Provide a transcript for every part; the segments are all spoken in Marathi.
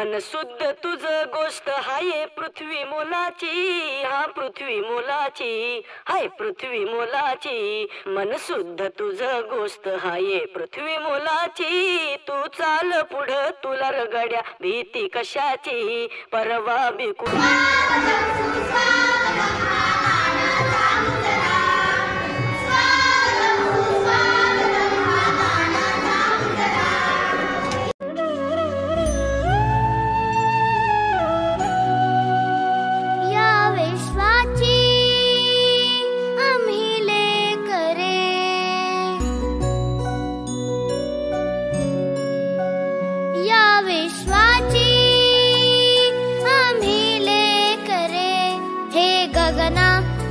मन शुद्ध तुझ गोष्ट हाय पृथ्वी मोलाची, हा पृथ्वी मोलाची, हाय पृथ्वी मोलाची. मन शुद्ध तुझ गोष्ट हाय पृथ्वी मोलाची. तू चाल पुढं तुला रगड्या भीती कशाची, परवा बिकू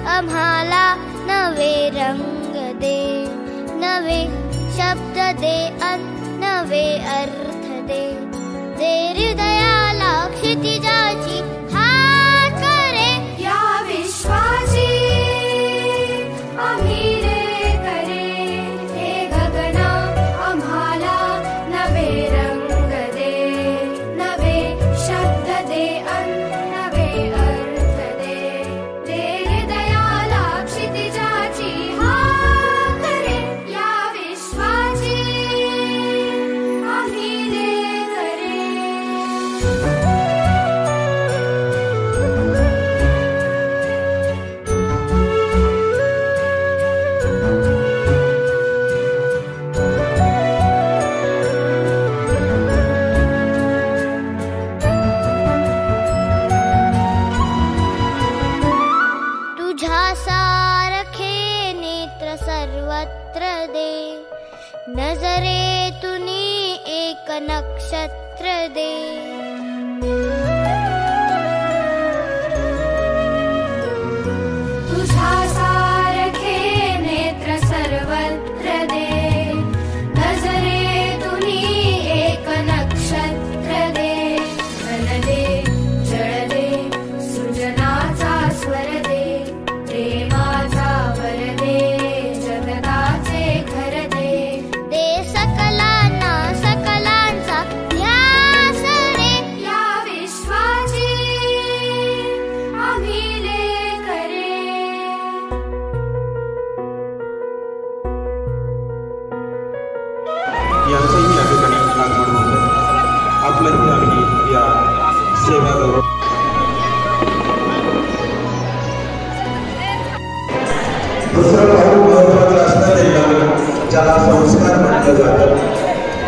आम्हाला नवे रंग दे, नवे शब्द दे अन नवे अर्थ दे. दे हृदयाला क्षितिजाची हात करे, या विश्वाची आम्ही रे करे. हे गगना आम्हाला नवे रंग दे, नवे शब्द दे अन नवे अर्थ दे. दे हृदयाला क्षितिजाची हात करे, या विश्वाची आम्ही रे करे. तुझ्या सारखे नेत्र सर्वत्र दे, नजरेतुनी एक नक्षत्र दे. तुझ्या सारखे नेत्र सर्वत्र दे, नजरेतुनी एक नक्षत्र दे. घन दे, जळ दे, सृजनाचा स्वर दे, प्रेमाचा वर दे, जगताचे घर दे. दे सकलांना सकलांचा ध्यास रे, या विश्वाची आम्ही ले करे. यांचंही या ठिकाणी आगमन होतं. आपलंही आम्ही या सेवा गौरव दुसरं पाऊल महत्वाचं असतं ते नवीन, ज्याला संस्कार म्हटलं जातं.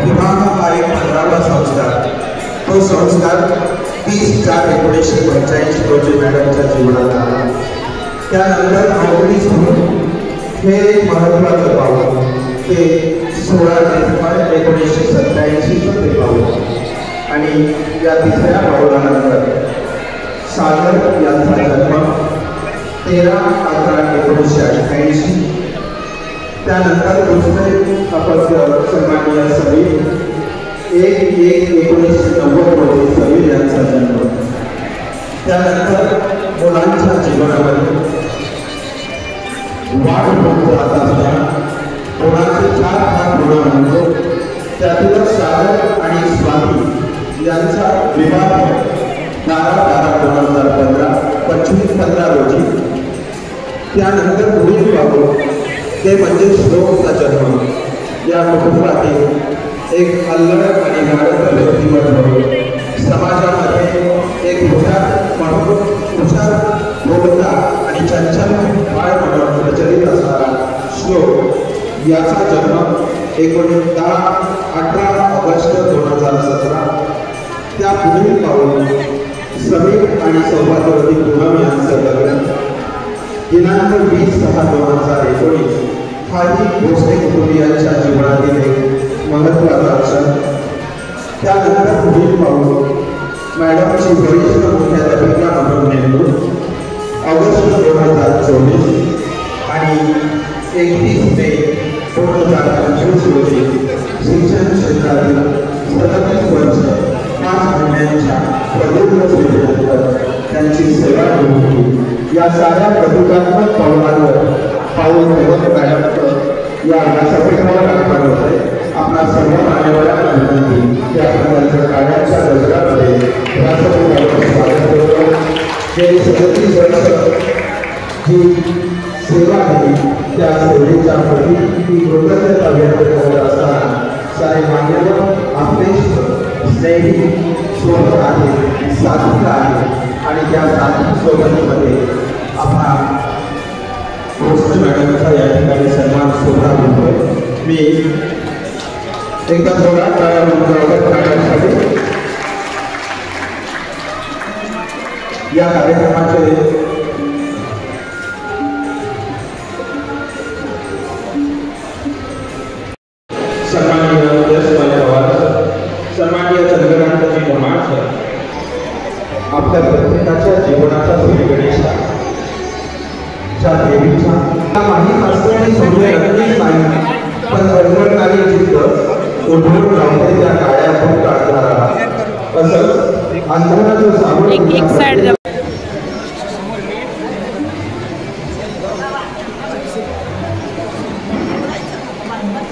विवाह हा एक 15वा संस्कार. तो संस्कार 30/4/1985 रोजी मॅडमच्या जीवनात आला. त्यानंतर 19 हे एक महत्वाचं पाऊल, ते 16 डिसेंबर 1987 ते पाऊल. आणि या तिसऱ्या पाऊलानंतर सागर यांचा जन्म 13/11/1988. त्यानंतर दुसरे अपत्य सन्माननीय समीर 1/1/1990 रोजी समीर यांचा जन्म. त्यानंतर मुलांच्या जीवनामध्ये वाढ होत जात असताना मुलांचे 4 भाग होणार म्हणतो. त्यातूनच सागर आणि स्वामी यांचा विवाह 12/12/2015 25/15 रोजी. त्यानंतर पुढील पाऊल ते म्हणजे श्लोकचा जन्म. या कुटुंबातील एक अल्लड आणि गाढव व्यक्तिमत्व, समाजामध्ये एक हुशार बोलता आणि चंचल बाळ म्हणून प्रचलित असणारा श्लोक याचा जन्म 18 ऑगस्ट 2017. त्या पुढील पाऊल समीर आणि सौभाग्यवती पूनम यांचं लग्न दिनांक 20/6/2019. हाही भोसले कुटुंबियांच्या जीवनातील एक महत्त्वाचा क्षण. त्यानंतर पुढील पाऊल मॅडमची वरिष्ठ मुख्याध्यापिका म्हणून नेमणूक ऑगस्ट 2024 आणि 31 मे 2025 रोजी शिक्षण क्षेत्रातील 37 वर्ष 5 महिन्यांच्या प्रदीर्घ सेवेनंतर त्यांची सेवा होती. या साऱ्या प्रतिकात्मक पावलांवर पाऊल ठेवत मॅडम या व्यासपीठावर आगमन होते. आपला सर्व मान्यवरांना विनंती की आपण त्यांच्या कार्याच्या गजरामध्ये व्यासपीठावर स्वागत करतो. जे 37 वर्ष जी सेवा दिली त्या सेवेच्या प्रती ती कृतज्ञता व्यक्त करत असताना सारे मान्यवर आपले स्नेही सोबत आहे, साथीला आहे आणि त्या साथी सोबतीमध्ये आपला गोष्ट मॅडमचा या ठिकाणी सन्मान सोहळा होतोय. मी एकदा थोडा करण्यासाठी या कार्यक्रमाचे सन्माननीय यशवंत पवार सर, सन्माननीय चंद्रकांत कुमार सर, आपल्या प्रत्येकाच्या जीवनाचा गणेशा ज्या देवीच्या माहीत असलेली सौंदर्य नक्कीच नाही, पण बळकटणारी जिद्द उठून राहते त्या काळ्या खूप काढणारा असं अंधाराचं सावट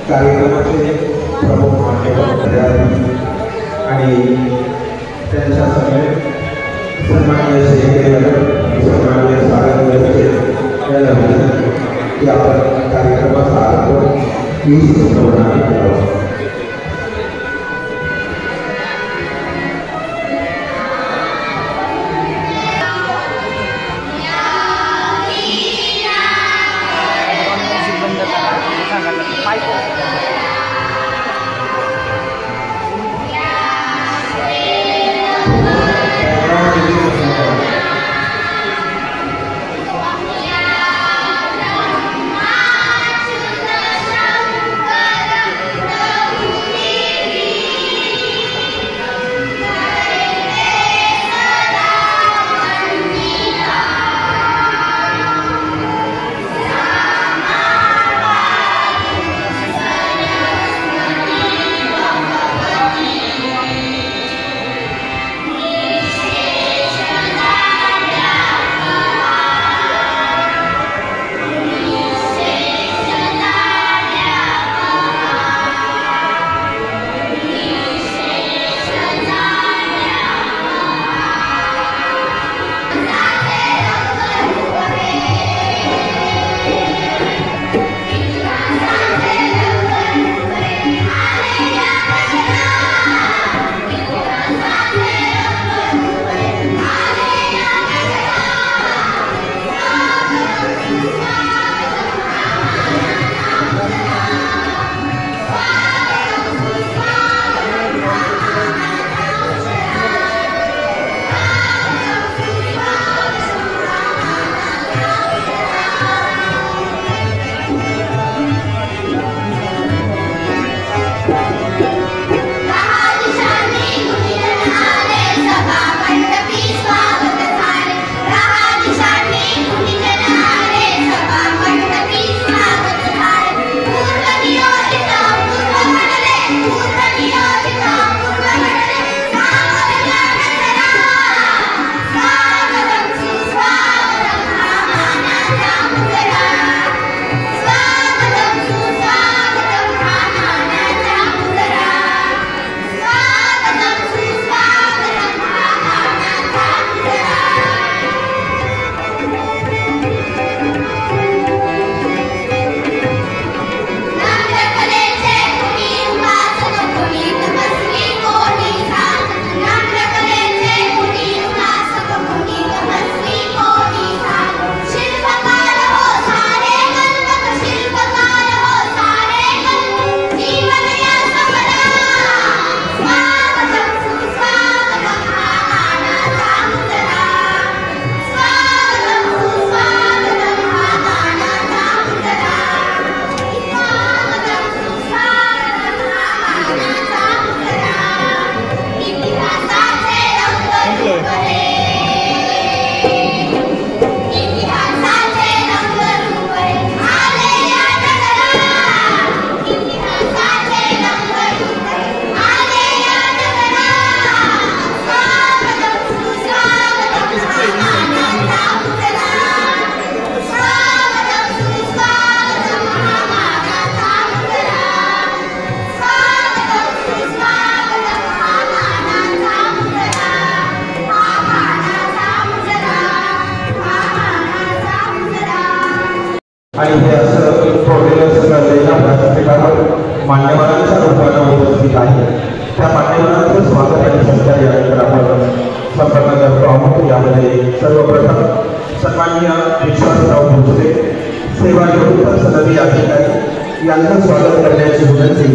कार्यक्रमाचे प्रमुख मान्यवर आणि त्यांच्या समेत सन्माननीय शेखर, सन्माननीय सागर यांना विनंती की आपण कार्यक्रमाचा आरंभ 20 सप्टेंबरला करावा. आणि हे असं प्रोटेक्ट व्यासपीठावर मान्यवरांच्या रूपाने उपस्थित आहे. त्या मान्यवरांचं स्वागत आणि सत्कार यानंतर आपण संपन्न करतो आहोत. यामध्ये सर्वप्रथम सन्माननीय विश्वासराव भोसले सेवा निवृत्त सनदी अधिकारी यांचं स्वागत करण्याची विनंती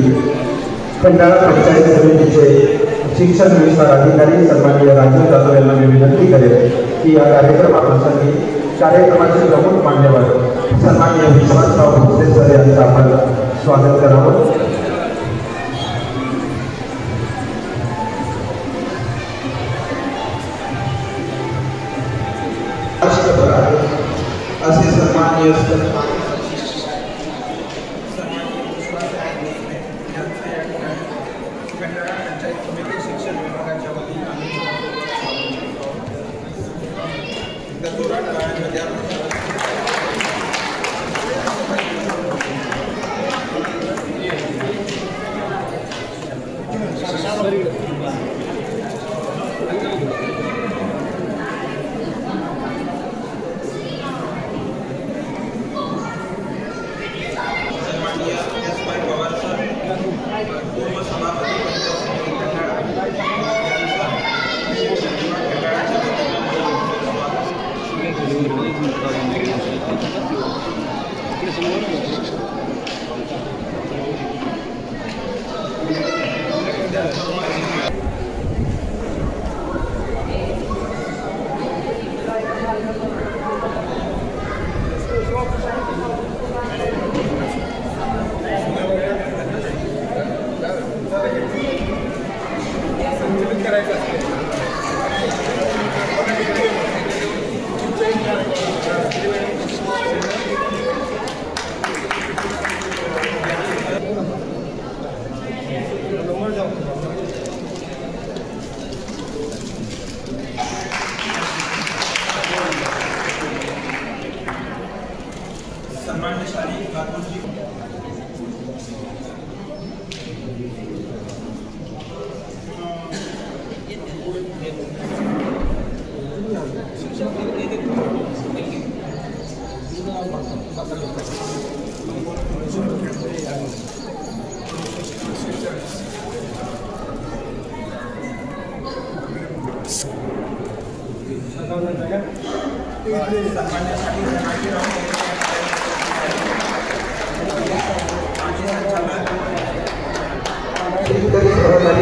खंडाळा पंचायत समितीचे शिक्षण विस्तार अधिकारी सन्माननीय राजीव जाधव यांना मी विनंती करेन की या कार्यक्रमाप्रसंगी कार्यक्रमाचे प्रमुख मान्यवर सन्माननीय विश्वासराव भोसले सर यांचं आपण स्वागत करावं. असे सन्माननीय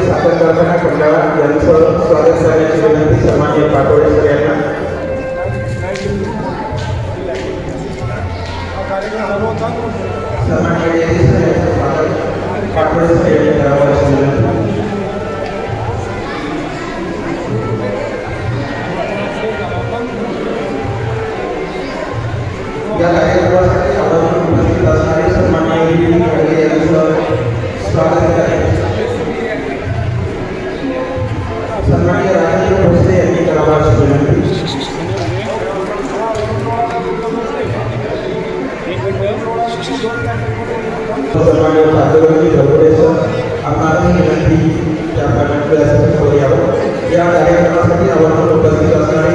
साखर कारखाना खंडाळा यांचं स्वागत करण्याची विनंती सन्माननीय पाटोळे सर यांना. सन्माननीय पाटोळे सर यांनी करावयाची विनंती. या कार्यक्रमासाठी आपण उपस्थित असणारे सन्माननीय यांचं स्वागत करेन. सन्माननीय राजेंद्र भोसले यांनी करावयाची विनंती. सन्माननीय प्राध्यापक धोकडे सर आपणाला विनंती व्यासपीठावर यावं. या कार्यक्रमासाठी आपण उपस्थित असणारे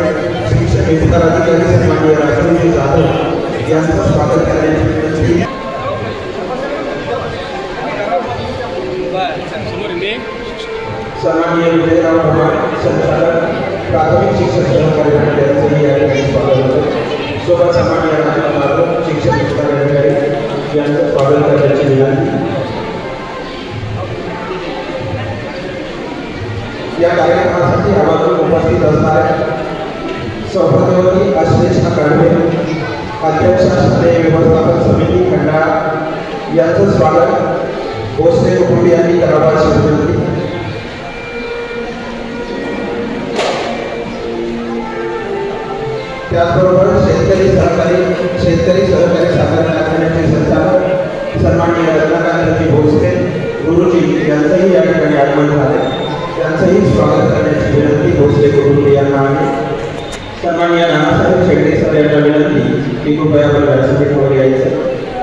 शिक्षण विस्तार अधिकारी सन्माननीय राजीव जाधव यांचं स्वागत करण्याची विनंती. सन्माननीय विजयराव पवार संचालक प्राथमिक शिक्षण सहकारी मंडळ यांचंही या ठिकाणी स्वागत होतं. सोबत सन्माननीय राजीव जाधव शिक्षण विस्तार अधिकारी यांचं स्वागत करण्याची विनंती. या कार्यक्रमासाठी आम्हाला उपस्थित असणाऱ्या सौभाग्यवती आश्लेष कांडवे अध्यक्ष शालेय व्यवस्थापन समिती खंडाळा यांचं स्वागत भोसले कुटुंबियांनी करावयाची विनंती. त्याचबरोबर शेतकरी सहकारी साखर कारखान्याचे संचालक सन्माननीय रत्नाकांत भोसले गुरुजी यांचंही या ठिकाणी आगमन झाले. त्यांचंही स्वागत करण्याची विनंती भोसले कुटुंबियांना आहे. सन्माननीय नानासाहेब शेगडे सर यांना विनंती की कृपया आपण व्यासपीठावर यायचं.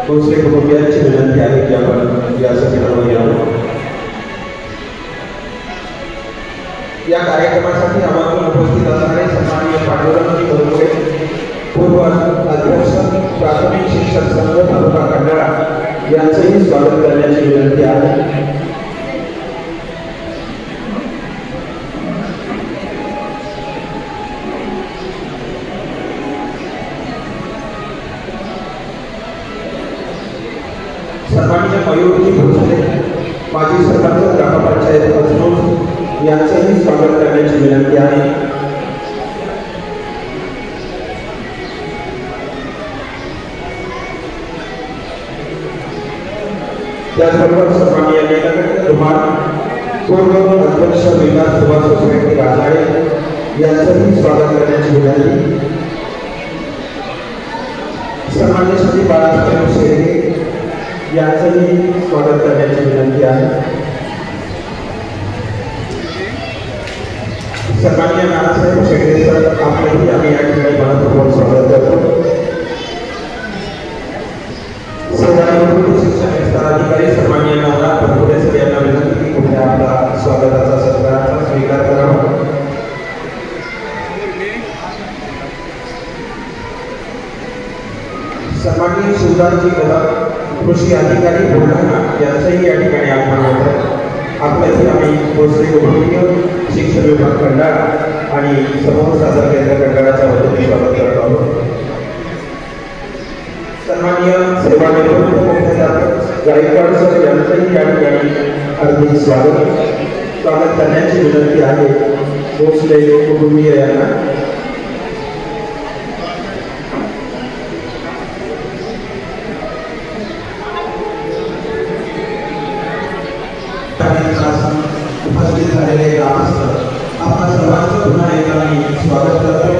भोसले कुटुंबियांची विनंती आहे की आपण व्यासपीठावर यावं. या कार्यक्रमासाठी आम्हाला उपस्थित असणारे सन्माननीय पांडुरंग धोकडे पूर्व अध्यक्ष प्राथमिक शिक्षण संघ यांचंही स्वागत करण्याची विनंती आहे. सन्माननीय मयूरजी भोसले माजी सरपंच ग्रामपंचायत अजनूर यांचंही स्वागत करण्याची विनंती आहे. त्याचबरोबर सन्माननीय नीलकंठ धुमाळ पूर्व अध्यक्ष विकास सुभाष सोसायटी राजाळे यांचंही स्वागत करण्याची विनंती. सन्माननीय श्री बाळासाहेब शेळके यांचंही स्वागत करण्याची विनंती आहे. सन्माननीय नानासाहेब शेळके सर आपलंही आम्ही या ठिकाणी मनपूर्वक स्वागत करतो. सेवानिवृत्त शिक्षण विस्ताराधिकारी सन्माननीय नवनाथ बनपुडे सर यांना विनंती की पुढे आपला स्वागताचा सत्काराचा स्वीकार करावा. सन्माननीय शिवदासजी कदम कृषी अधिकारी बुलढाणा यांचंही या ठिकाणी आगमन होत आहे. आपल्याही आम्ही भोसले गोष्टीय शिक्षण विभाग खंडाळा आणि समूह सादर केंद्र खंडाळाच्या वतीने स्वागत करत आहोत. सन्माननीय सेवानिवृत्त मुख्याध्यापक गायकवाड सर यांचंही या ठिकाणी हार्दिक स्वागत करण्याची विनंती आहे. भोसले कुटुंबीय यांना उपस्थित झालेले ग्रामस्थ आपल्या सर्वांचं पुन्हा एकदा मी स्वागत करतो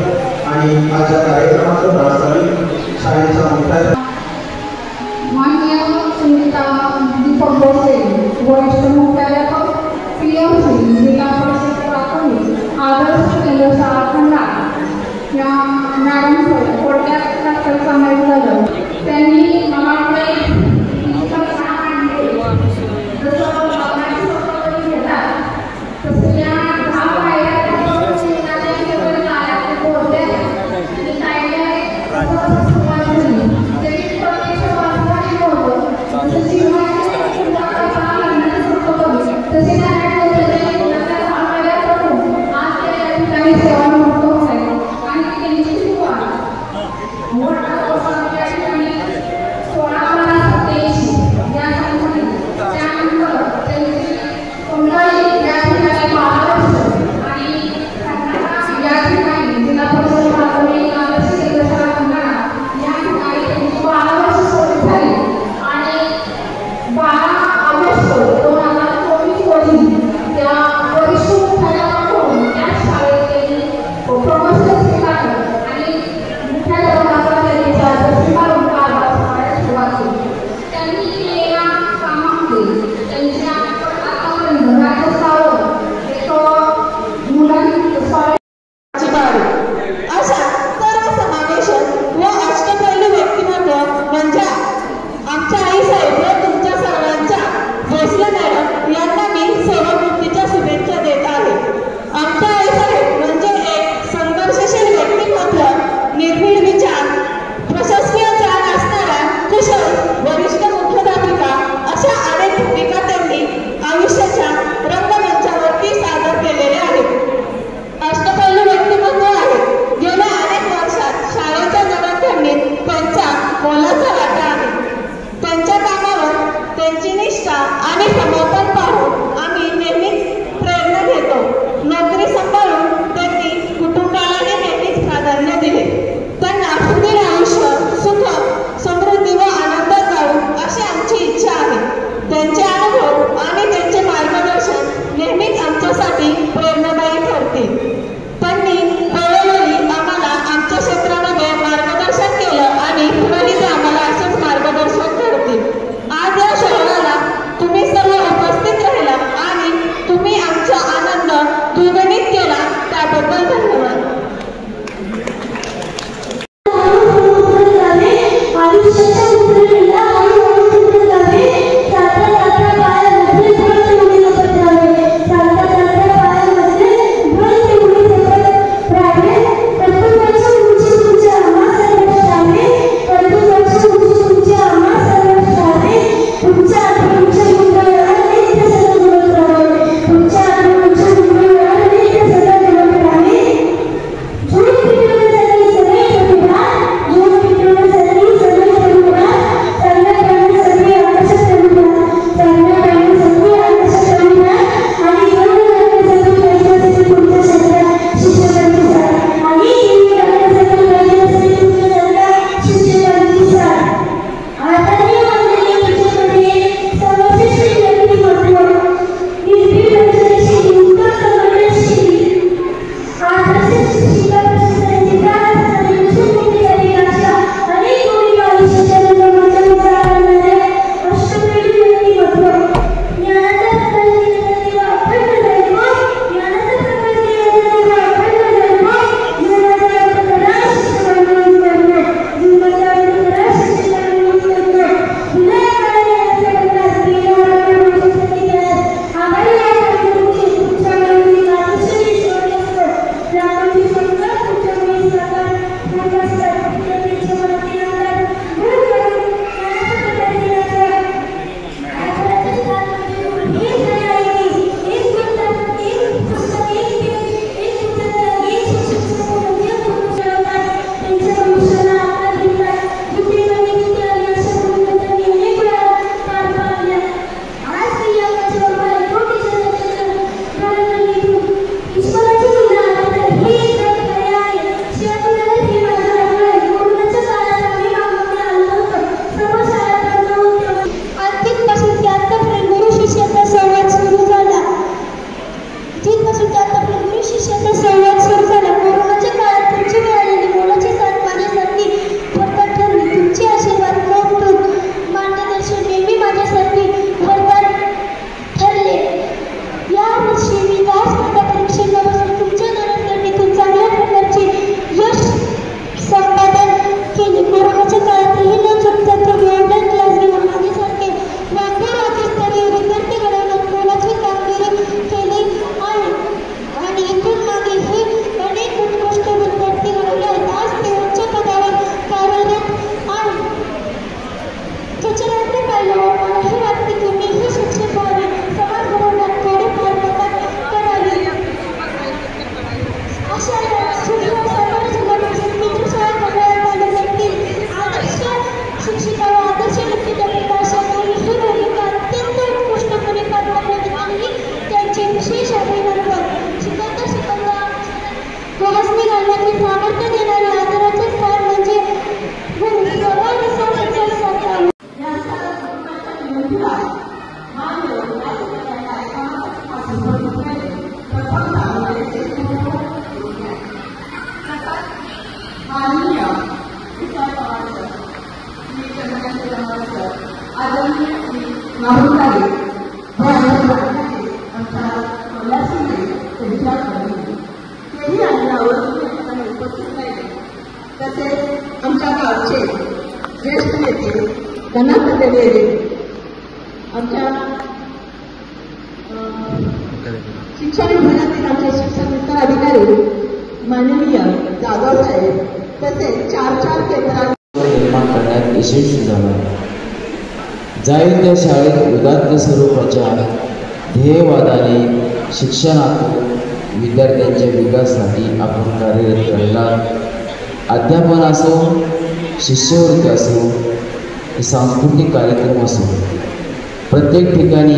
आणि आजच्या कार्यक्रमाचं प्रास्ताविक शाळेचा मुख्याध्यापक माननीय सुनीता दीपक भोसले वरिष्ठ मुख्याध्यापक PMC जिल्हा परिषद प्राथमिक आदर्श केंद्र शाळा खंडाळा या मॅडमचं थोडक्यात सांगायचं झालं त्यांनी मला वाटते देणारे आदराचे स्थान म्हणजे सर्वांनुसार सत्कार तसेच आमच्या गावचे ज्येष्ठ नेते धनात्रय आमच्या शिक्षण विभागातील आमचे शिक्षण विस्तार अधिकारी माननीय जाधव साहेब तसेच 4 केंद्रात निर्माण करण्यात यशस्वी झाला. जाईल त्या शाळेत उदात्त स्वरूपाच्या ध्येयवादाने शिक्षणातून विद्यार्थ्यांच्या विकासासाठी आपण कार्यरत राहिला. अध्यापन असो, शिष्यवृत्ती असो, सांस्कृतिक कार्यक्रम असो, प्रत्येक ठिकाणी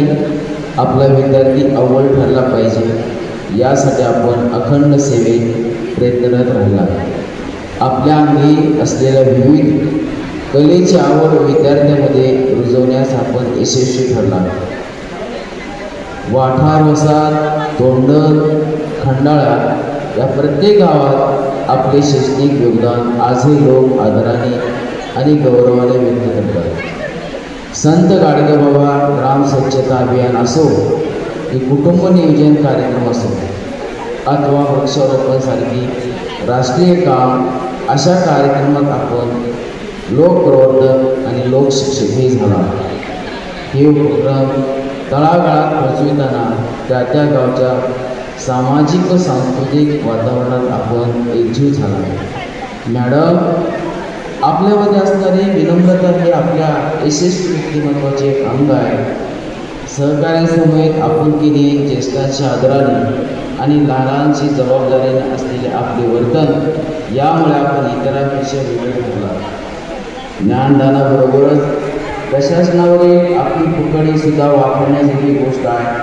आपला विद्यार्थी अव्वल ठरला पाहिजे यासाठी आपण अखंड सेवेत प्रयत्नरत राहिला. आपल्या अंगी असलेल्या विविध कलेची आवड विद्यार्थ्यांमध्ये रुजवण्यास आपण यशस्वी ठरला. वाठार, वसार, तोंडल, खंडाळा या प्रत्येक गावात आपले शैक्षणिक योगदान आजही लोक आदराने आणि गौरवाने व्यक्त करतात. संत गाडगेबाबा ग्राम स्वच्छता अभियान असो की कुटुंब नियोजन कार्यक्रम असो अथवा वृक्षारोपणसारखी राष्ट्रीय काम, अशा कार्यक्रमात आपण लोकप्रवर्तक आणि लोकशिक्षकही झाला. हे उपक्रम तळागाळात पोचविताना त्या त्या गावच्या सामाजिक व सांस्कृतिक वातावरणात आपण एकजीव झाला. मॅडम, आपल्यामध्ये असणारी विनम्रता हे आपल्या यशस्वी व्यक्तिमत्वाचे एक अंग आहे. सहकार्यासमवेत आपुलकीने, ज्येष्ठांच्या आदराने आणि लहानांची जबाबदारीने असलेले आपले वर्तन यामुळे आपण इतरांपेक्षा वेगळे ठरला. ज्ञानदानाबरोबरच प्रशासनावरील आपली पुकडी सुद्धा वापरण्याची गोष्ट आहे.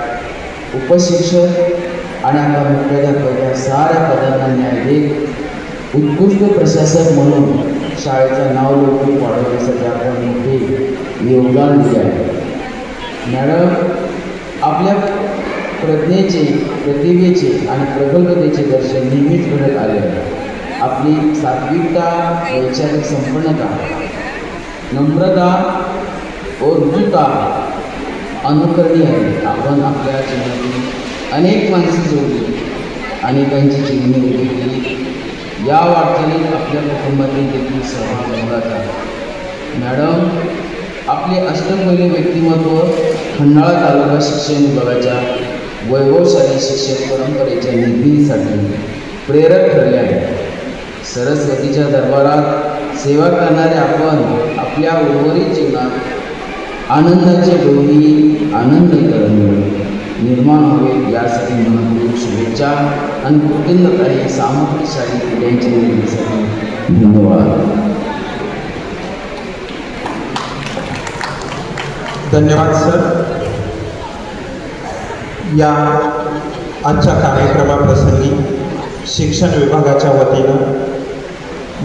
उपशिक्षक आणि आता मुख्याध्यापक या साऱ्या पदांना न्याय देत उत्कृष्ट प्रशासक म्हणून शाळेचं नाव लौकिक वाढवण्यासाठी आपण मोठे योगदान दिले आहे. मॅडम, आपल्या प्रज्ञेचे, प्रतिभेचे आणि प्रगल्भतेचे दर्शन नेहमीच घडत आले आहे. आपली सात्विकता, वैचारिक संपन्नता, नम्रता व ऋजुता अनुकरणीय आहे. आपण आपल्या जीवनातील अनेक माणसे जोडली, अनेकांची जीवने उभी केली. या वाटचालीत आपल्या कुटुंबातील देखील सहभाग नोंदवला. मॅडम, आपले अष्टमैली व्यक्तिमत्व खंडाळा तालुका शिक्षण विभागाच्या वैभवशाली शिक्षण परंपरेच्या निर्मितीसाठी प्रेरक ठरले आहे. सरस्वतीच्या दरबारात सेवा करणारे आपण आपल्या उर्वरित जीवनात आनंदाचे डोही आनंदीकरण निर्माण होईल यासाठी मनपूर्वक शुभेच्छा आणि कृतज्ञता सामग्रीशाली पिढ्यांच्या निर्मितीसाठी धन्यवाद. धन्यवाद सर. या आजच्या कार्यक्रमाप्रसंगी शिक्षण विभागाच्या वतीनं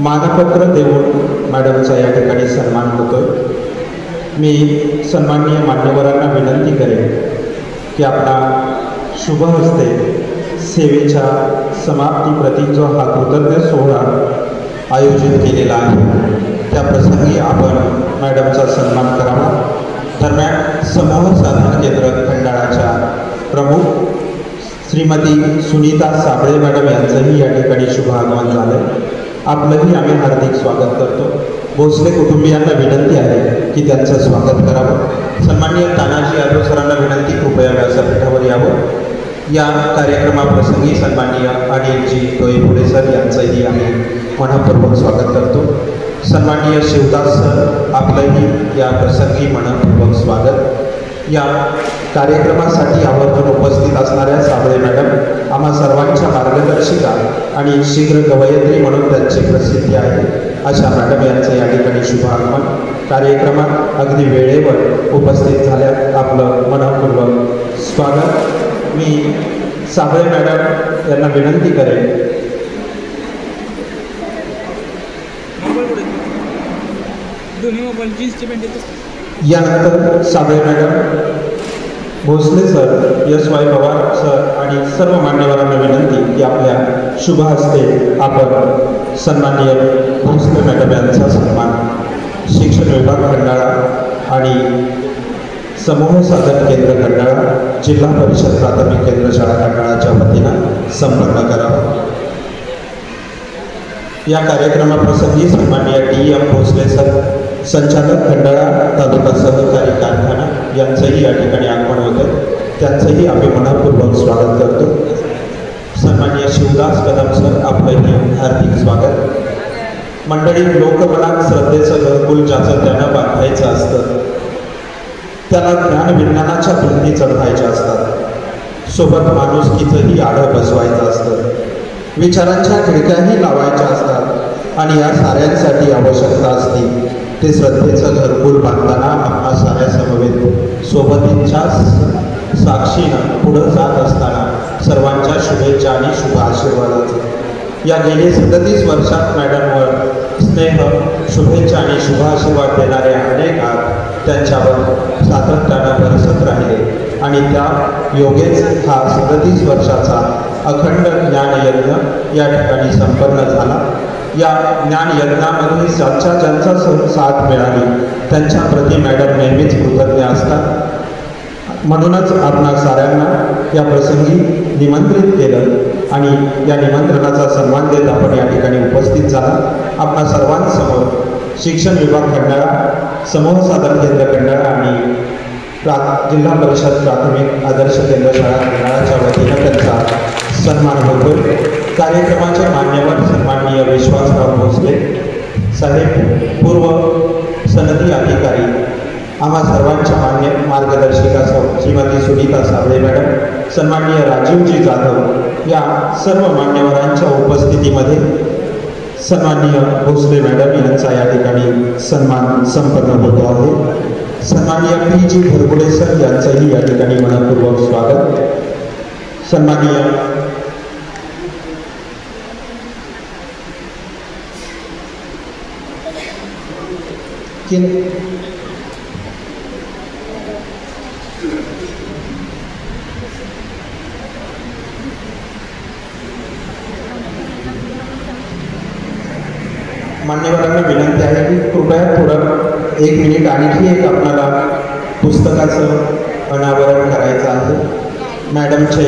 मानपत्र देऊन मॅडमचा या ठिकाणी सन्मान होतो. मी सन्माननीय मान्यवरांना विनंती करेन की आपला शुभ हस्ते सेवेच्या समाप्तीप्रती जो हा कृतज्ञ सोहळा आयोजित केलेला आहे त्या प्रसंगी आपण मॅडमचा सन्मान करावा. दरम्यान समूह साधन केंद्र खंडाळाच्या प्रमुख श्रीमती सुनीता साबळे मॅडम यांचंही या ठिकाणी शुभ आगमन झालं. आपलंही आम्ही हार्दिक स्वागत करतो. भोसले कुटुंबियांना विनंती आहे की त्यांचं स्वागत करावं. सन्माननीय तानाजी यादव सरांना विनंती, कृपया व्यासपीठावर यावं. या कार्यक्रमाप्रसंगी सन्माननीय अनिलजी डोईपुडे सर यांचंही आम्ही मनपूर्वक स्वागत करतो. सन्माननीय शिवदास सर, आपलंही या प्रसंगी मनपूर्वक स्वागत. या कार्यक्रमासाठी आवर्जून उपस्थित असणाऱ्या साबळे मॅडम आम्हा सर्वांच्या मार्गदर्शिका आणि शीघ्र कवयित्री म्हणून त्यांची प्रसिद्धी आहे अशा मॅडम यांचं या ठिकाणी शुभ आगमन. कार्यक्रमात अगदी वेळेवर उपस्थित झाल्यात आपलं मनपूर्वक स्वागत. मी साबळे मॅडम यांना विनंती करेन यानंतर साबळे मॅडम, भोसले सर, यश वाय पवार सर आणि सर्व मान्यवरांना विनंती की आपल्या शुभ हस्ते आपण सन्माननीय भोसले मॅडम यांचा सन्मान शिक्षण विभाग खंडाळा आणि समूह साधन केंद्र खंडाळा, जिल्हा परिषद प्राथमिक केंद्र शाळा खंडाळाच्या वतीनं संपन्न करावा. या कार्यक्रमाप्रसंगी सन्माननीय D.M. भोसले सर, संचालक खंडाळा तालुका सहकारी कारखाना यांचंही या ठिकाणी आगमन होतं. त्यांचंही आम्ही मनपूर्वक स्वागत करतो. सन्माननीय शिवदास कदम सर, आपलंही हार्दिक स्वागत. मंडळी, लोकमनात श्रद्धेचं घरकुल ज्याचं त्यानं बांधायचं असतं, त्याला ज्ञान विज्ञानाच्या भिंती चढवायच्या असतात, सोबत माणुसकीचंही आढळ बसवायचं असतं, विचारांच्या खिडक्याही लावायच्या असतात आणि या साऱ्यांसाठी आवश्यकता असते ते श्रद्धेचं घरकुल बांधताना आपणा साऱ्या समवेत सोबतींच्या साक्षीनं पुढं जात असताना सर्वांच्या शुभेच्छा आणि शुभ आशीर्वादाचं या गेली 37 वर्षात मॅडमवर स्नेह, शुभेच्छा आणि शुभ आशीर्वाद देणारे अनेक हात त्यांच्यावर सातत्यानं बरसत राहिले आणि त्या योगेच हा 37 वर्षाचा अखंड ज्ञानयज्ञ या ठिकाणी संपन्न झाला. या ज्ञानयज्ञामध्ये ज्यांचा साथ मिळाली त्यांच्या प्रति मॅडम नेहमीच कृतज्ञ असतात. म्हणूनच आपणा साऱ्यांना या प्रसंगी निमंत्रित केलं आणि या निमंत्रणाचा सन्मान देत आपण या ठिकाणी उपस्थित झाला. आपणा सर्वांसमोर शिक्षण विभाग खंडाळा, समूह साधन केंद्र खंडाळा आणि जिल्हा परिषद प्राथमिक आदर्श केंद्र शाळा खंडाळाच्या वतीनं त्यांचा सन्मान होतो. कार्यक्रमाचे मान्यवर सन्माननीय विश्वासराव भोसले साहेब, पूर्व सनदी अधिकारी, आम्हा सर्वांच्या मार्गदर्शिका श्रीमती सुनीता साबळे मॅडम, सन्माननीय राजीवजी जाधव या सर्व मान्यवरांच्या उपस्थितीमध्ये सन्माननीय भोसले मॅडम यांचा या ठिकाणी सन्मान संपन्न होतो आहे. सन्माननीय P.G. भरगुडे सर यांचंही या ठिकाणी मनपूर्वक स्वागत. सन्माननीय मान्यवरांना विनंती आहे की कृपया थोडं 1 मिनिट आणखी एक आपल्याला पुस्तकाचं अनावरण करायचं आहे. मॅडमचे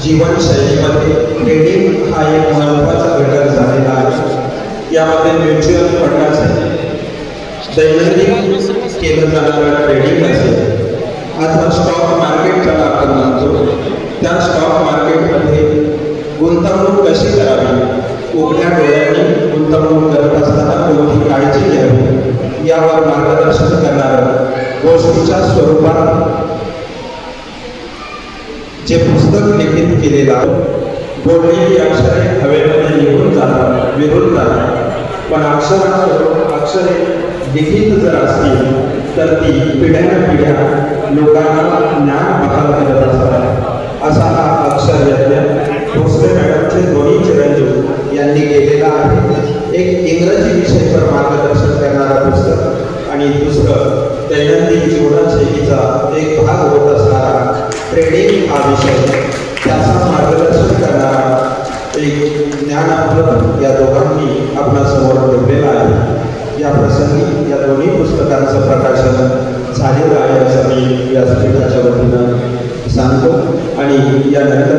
जीवनशैलीमध्ये ट्रेडिंग हा एक महत्त्वाचा घटक झालेला आहे. यामध्ये म्युच्युअल फंड असेल, दैनंदिन केलं जाणारं ट्रेडिंग असेल, अथवा स्टॉक मार्केट ज्याला आपण म्हणतो, त्या स्टॉक मार्केटमध्ये गुंतवणूक कशी करावी, उघड्या डोळ्यांनी गुंतवणूक करत असताना कोणती काळजी घ्यावी यावर मार्गदर्शन करणारं गोष्टीच्या स्वरूपात जे पुस्तक लिखित केलेलं आहे. बोललेली अक्षरे हवेमध्ये निघून जातात, विरून जातात, पण अक्षरे लिखित जर असतील तर ती पिढ्यानपिढ्या लोकांना ज्ञान बहाल करत असतात. असा हा अक्षर यज्ञ भोसले मॅडमचे दोन्ही चिरंजीव यांनी केलेला आहे. एक इंग्रजी विषयावर मार्गदर्शन करणारा पुस्तक आणि दुसरं दैनंदिन जीवनशैलीचा एक भाग होत असणारा ट्रेडिंग हा विषय, त्याचा मार्गदर्शन करणारा एक ज्ञानामृत या दोघांनी आपणासमोर ठेवलेला आहे. या प्रसंगी या दोन्ही पुस्तकांचं प्रकाशन झालेलं आहे असं मी व्यासपीठाच्या वतीनं सांगतो आणि यानंतर